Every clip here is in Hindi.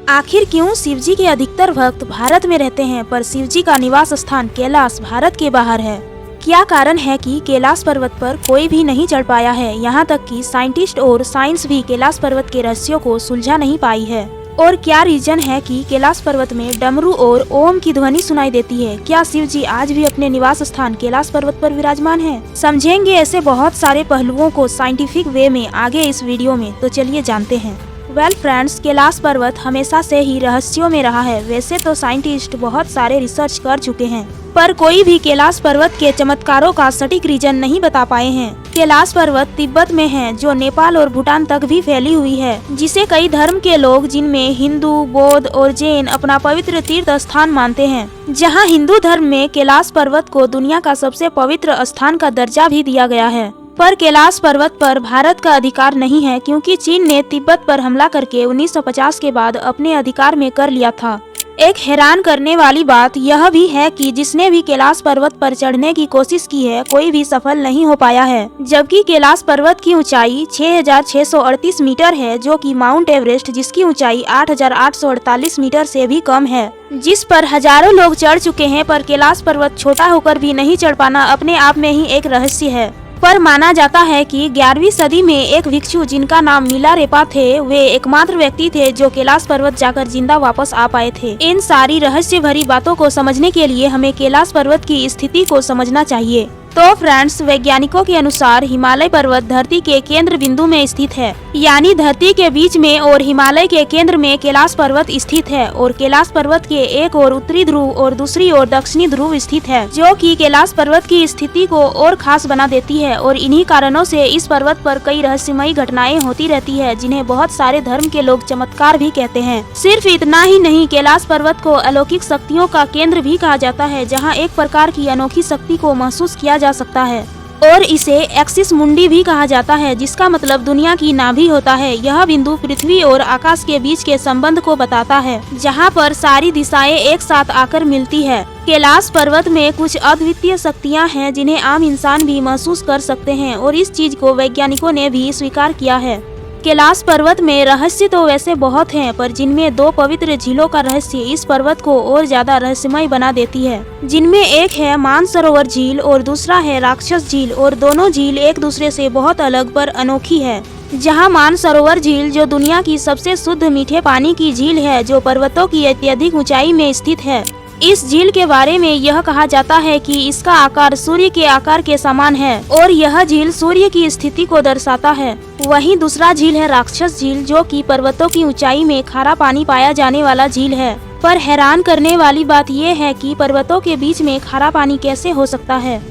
आखिर क्यों शिवजी के अधिकतर भक्त भारत में रहते हैं पर शिवजी का निवास स्थान कैलाश भारत के बाहर है? क्या कारण है कि कैलाश पर्वत पर कोई भी नहीं चढ़ पाया है? यहाँ तक कि साइंटिस्ट और साइंस भी कैलाश पर्वत के रहस्यों को सुलझा नहीं पाई है। और क्या रीजन है कि कैलाश पर्वत में डमरू और ओम की ध्वनि सुनाई देती है? क्या शिवजी आज भी अपने निवास स्थान कैलाश पर्वत पर विराजमान है? समझेंगे ऐसे बहुत सारे पहलुओं को साइंटिफिक वे में आगे इस वीडियो में, तो चलिए जानते हैं। वेल फ्रेंड्स, कैलाश पर्वत हमेशा से ही रहस्यों में रहा है। वैसे तो साइंटिस्ट बहुत सारे रिसर्च कर चुके हैं, पर कोई भी कैलाश पर्वत के चमत्कारों का सटीक रीजन नहीं बता पाए हैं। कैलाश पर्वत तिब्बत में है, जो नेपाल और भूटान तक भी फैली हुई है, जिसे कई धर्म के लोग, जिनमें हिंदू, बौद्ध और जैन, अपना पवित्र तीर्थ स्थान मानते हैं। जहां हिंदू धर्म में कैलाश पर्वत को दुनिया का सबसे पवित्र स्थान का दर्जा भी दिया गया है। पर कैलाश पर्वत पर भारत का अधिकार नहीं है, क्योंकि चीन ने तिब्बत पर हमला करके 1950 के बाद अपने अधिकार में कर लिया था। एक हैरान करने वाली बात यह भी है कि जिसने भी कैलाश पर्वत पर चढ़ने की कोशिश की है, कोई भी सफल नहीं हो पाया है। जबकि कैलाश पर्वत की ऊंचाई 6,638 मीटर है, जो कि माउंट एवरेस्ट, जिसकी ऊंचाई 8,848 मीटर से भी कम है, जिस पर हजारों लोग चढ़ चुके हैं। पर कैलाश पर्वत छोटा होकर भी नहीं चढ़ पाना अपने आप में ही एक रहस्य है। पर माना जाता है कि 11वीं सदी में एक भिक्षु, जिनका नाम मिलारेपा थे, वे एकमात्र व्यक्ति थे जो कैलाश पर्वत जाकर जिंदा वापस आ पाए थे। इन सारी रहस्य भरी बातों को समझने के लिए हमें कैलाश पर्वत की स्थिति को समझना चाहिए। तो फ्रेंड्स, वैज्ञानिकों के अनुसार हिमालय पर्वत धरती के केंद्र बिंदु में स्थित है, यानी धरती के बीच में, और हिमालय के केंद्र में कैलाश पर्वत स्थित है। और कैलाश पर्वत के एक ओर उत्तरी ध्रुव और दूसरी ओर दक्षिणी ध्रुव स्थित है, जो कि कैलाश पर्वत की स्थिति को और खास बना देती है। और इन्हीं कारणों से इस पर्वत पर कई रहस्यमयी घटनाएं होती रहती है, जिन्हें बहुत सारे धर्म के लोग चमत्कार भी कहते हैं। सिर्फ इतना ही नहीं, कैलाश पर्वत को अलौकिक शक्तियों का केंद्र भी कहा जाता है, जहाँ एक प्रकार की अनोखी शक्ति को महसूस किया जा सकता है। और इसे एक्सिस मुंडी भी कहा जाता है, जिसका मतलब दुनिया की नाभि होता है। यह बिंदु पृथ्वी और आकाश के बीच के संबंध को बताता है, जहां पर सारी दिशाएं एक साथ आकर मिलती है। कैलाश पर्वत में कुछ अद्वितीय शक्तियां हैं, जिन्हें आम इंसान भी महसूस कर सकते हैं, और इस चीज को वैज्ञानिकों ने भी स्वीकार किया है। कैलाश पर्वत में रहस्य तो वैसे बहुत हैं, पर जिनमें 2 पवित्र झीलों का रहस्य इस पर्वत को और ज्यादा रहस्यमय बना देती है। जिनमें एक है मानसरोवर झील और दूसरा है राक्षस झील, और दोनों झील एक दूसरे से बहुत अलग पर अनोखी है। जहां मानसरोवर झील, जो दुनिया की सबसे शुद्ध मीठे पानी की झील है, जो पर्वतों की अत्यधिक ऊंचाई में स्थित है। इस झील के बारे में यह कहा जाता है कि इसका आकार सूर्य के आकार के समान है, और यह झील सूर्य की स्थिति को दर्शाता है। वहीं दूसरा झील है राक्षस झील, जो कि पर्वतों की ऊंचाई में खारा पानी पाया जाने वाला झील है। पर हैरान करने वाली बात यह है कि पर्वतों के बीच में खारा पानी कैसे हो सकता है,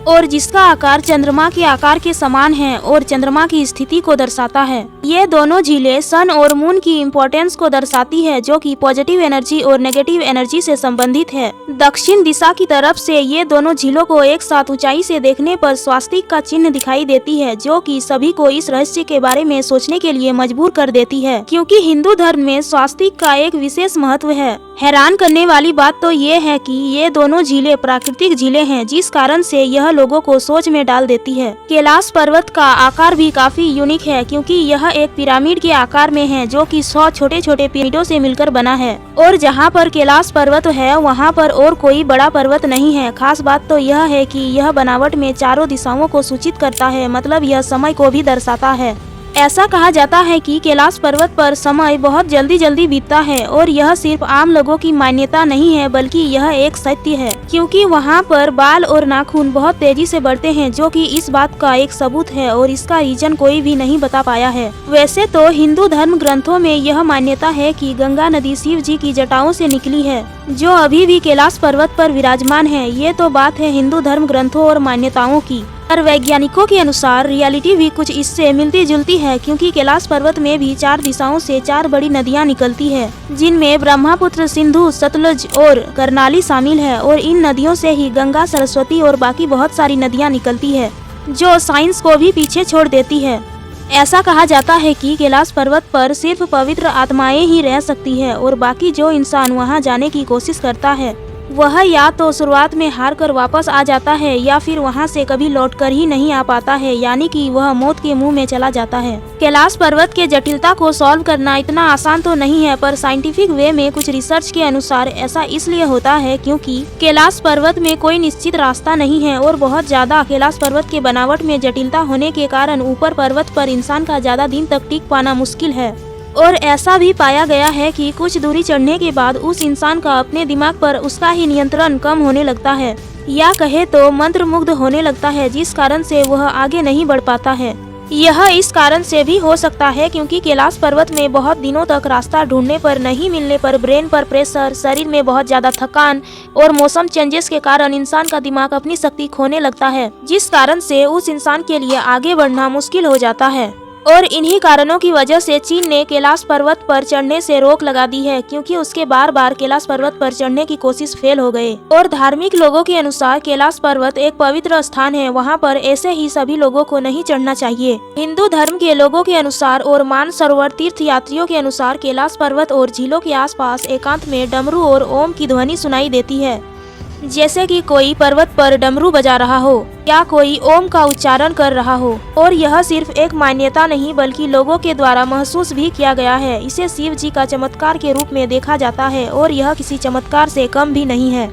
और जिसका आकार चंद्रमा के आकार के समान है और चंद्रमा की स्थिति को दर्शाता है। ये दोनों झीलें सन और मून की इम्पोर्टेंस को दर्शाती है, जो कि पॉजिटिव एनर्जी और नेगेटिव एनर्जी से संबंधित है। दक्षिण दिशा की तरफ से ये दोनों झीलों को एक साथ ऊंचाई से देखने पर स्वास्तिक का चिन्ह दिखाई देती है, जो कि सभी को इस रहस्य के बारे में सोचने के लिए मजबूर कर देती है, क्योंकि हिंदू धर्म में स्वास्तिक का एक विशेष महत्व है। हैरान करने वाली बात तो ये है कि ये दोनों झीलें प्राकृतिक झीलें हैं, जिस कारण से यह लोगों को सोच में डाल देती है। कैलाश पर्वत का आकार भी काफी यूनिक है, क्योंकि यह एक पिरामिड के आकार में है, जो कि 100 छोटे छोटे पिरामिडों से मिलकर बना है। और जहाँ पर कैलाश पर्वत है, वहाँ पर और कोई बड़ा पर्वत नहीं है। खास बात तो यह है कि यह बनावट में चारों दिशाओं को सूचित करता है, मतलब यह समय को भी दर्शाता है। ऐसा कहा जाता है कि कैलाश पर्वत पर समय बहुत जल्दी जल्दी बीतता है, और यह सिर्फ आम लोगों की मान्यता नहीं है, बल्कि यह एक सत्य है, क्योंकि वहां पर बाल और नाखून बहुत तेजी से बढ़ते हैं, जो कि इस बात का एक सबूत है, और इसका रीजन कोई भी नहीं बता पाया है। वैसे तो हिंदू धर्म ग्रंथों में यह मान्यता है कि गंगा नदी शिव जी की जटाओं से निकली है, जो अभी भी कैलाश पर्वत पर विराजमान है। ये तो बात है हिंदू धर्म ग्रंथों और मान्यताओं की, पर वैज्ञानिकों के अनुसार रियलिटी भी कुछ इससे मिलती जुलती है, क्योंकि कैलाश पर्वत में भी 4 दिशाओं से 4 बड़ी नदियां निकलती है, जिनमें ब्रह्मपुत्र, सिंधु, सतलुज और कर्नाली शामिल है। और इन नदियों से ही गंगा, सरस्वती और बाकी बहुत सारी नदियां निकलती है, जो साइंस को भी पीछे छोड़ देती है। ऐसा कहा जाता है कि कैलाश पर्वत पर सिर्फ पवित्र आत्माएं ही रह सकती है, और बाकी जो इंसान वहां जाने की कोशिश करता है, वह या तो शुरुआत में हार कर वापस आ जाता है या फिर वहां से कभी लौटकर ही नहीं आ पाता है, यानी कि वह मौत के मुंह में चला जाता है। कैलाश पर्वत के जटिलता को सॉल्व करना इतना आसान तो नहीं है, पर साइंटिफिक वे में कुछ रिसर्च के अनुसार ऐसा इसलिए होता है क्योंकि कैलाश पर्वत में कोई निश्चित रास्ता नहीं है और बहुत ज्यादा कैलाश पर्वत के बनावट में जटिलता होने के कारण ऊपर पर्वत पर इंसान का ज्यादा दिन तक टिक पाना मुश्किल है। और ऐसा भी पाया गया है कि कुछ दूरी चढ़ने के बाद उस इंसान का अपने दिमाग पर उसका ही नियंत्रण कम होने लगता है, या कहे तो मंत्रमुग्ध होने लगता है, जिस कारण से वह आगे नहीं बढ़ पाता है। यह इस कारण से भी हो सकता है क्योंकि कैलाश पर्वत में बहुत दिनों तक रास्ता ढूंढने पर नहीं मिलने पर ब्रेन पर प्रेशर, शरीर में बहुत ज्यादा थकान और मौसम चेंजेस के कारण इंसान का दिमाग अपनी शक्ति खोने लगता है, जिस कारण से उस इंसान के लिए आगे बढ़ना मुश्किल हो जाता है। और इन्हीं कारणों की वजह से चीन ने कैलाश पर्वत पर चढ़ने से रोक लगा दी है, क्योंकि उसके बार बार कैलाश पर्वत पर चढ़ने की कोशिश फेल हो गए। और धार्मिक लोगों के अनुसार कैलाश पर्वत एक पवित्र स्थान है, वहां पर ऐसे ही सभी लोगों को नहीं चढ़ना चाहिए। हिंदू धर्म के लोगों के अनुसार और मानसरोवर तीर्थ यात्रियों के अनुसार कैलाश पर्वत और झीलों के आसपास एकांत में डमरू और ओम की ध्वनि सुनाई देती है, जैसे कि कोई पर्वत पर डमरू बजा रहा हो या कोई ओम का उच्चारण कर रहा हो। और यह सिर्फ एक मान्यता नहीं बल्कि लोगों के द्वारा महसूस भी किया गया है। इसे शिव जी का चमत्कार के रूप में देखा जाता है और यह किसी चमत्कार से कम भी नहीं है।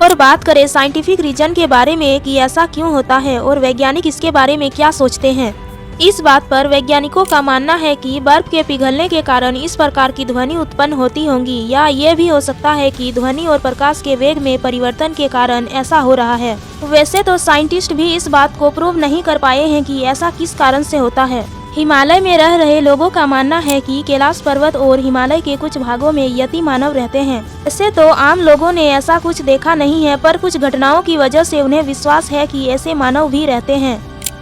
और बात करें साइंटिफिक रीजन के बारे में कि ऐसा क्यों होता है और वैज्ञानिक इसके बारे में क्या सोचते हैं, इस बात पर वैज्ञानिकों का मानना है कि बर्फ के पिघलने के कारण इस प्रकार की ध्वनि उत्पन्न होती होंगी, या ये भी हो सकता है कि ध्वनि और प्रकाश के वेग में परिवर्तन के कारण ऐसा हो रहा है। वैसे तो साइंटिस्ट भी इस बात को प्रूव नहीं कर पाए हैं कि ऐसा किस कारण से होता है। हिमालय में रह रहे लोगों का मानना है कि कैलाश पर्वत और हिमालय के कुछ भागों में यति मानव रहते हैं। वैसे तो आम लोगों ने ऐसा कुछ देखा नहीं है, पर कुछ घटनाओं की वजह से उन्हें विश्वास है कि ऐसे मानव भी रहते हैं।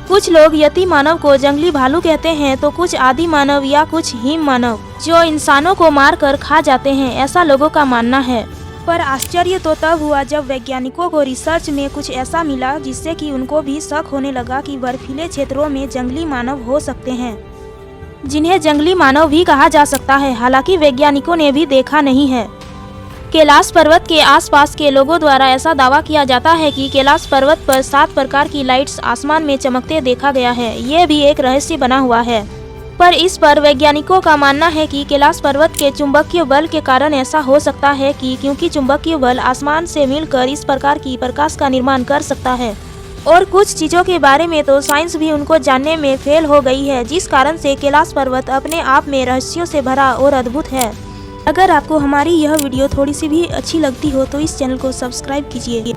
कुछ लोग यति मानव को जंगली भालू कहते हैं, तो कुछ आदि मानव या कुछ हिम मानव जो इंसानों को मारकर खा जाते हैं, ऐसा लोगों का मानना है। पर आश्चर्य तो तब हुआ जब वैज्ञानिकों को रिसर्च में कुछ ऐसा मिला जिससे कि उनको भी शक होने लगा कि बर्फीले क्षेत्रों में जंगली मानव हो सकते हैं, जिन्हें जंगली मानव भी कहा जा सकता है। हालांकि वैज्ञानिकों ने भी देखा नहीं है। कैलाश पर्वत के आसपास के लोगों द्वारा ऐसा दावा किया जाता है कि कैलाश पर्वत पर 7 प्रकार की लाइट्स आसमान में चमकते देखा गया है। ये भी एक रहस्य बना हुआ है, पर इस पर वैज्ञानिकों का मानना है कि कैलाश पर्वत के चुंबकीय बल के कारण ऐसा हो सकता है क्योंकि चुंबकीय बल आसमान से मिलकर इस प्रकार की प्रकाश का निर्माण कर सकता है। और कुछ चीजों के बारे में तो साइंस भी उनको जानने में फेल हो गई है, जिस कारण से कैलाश पर्वत अपने आप में रहस्यों से भरा और अद्भुत है। अगर आपको हमारी यह वीडियो थोड़ी सी भी अच्छी लगती हो तो इस चैनल को सब्सक्राइब कीजिए।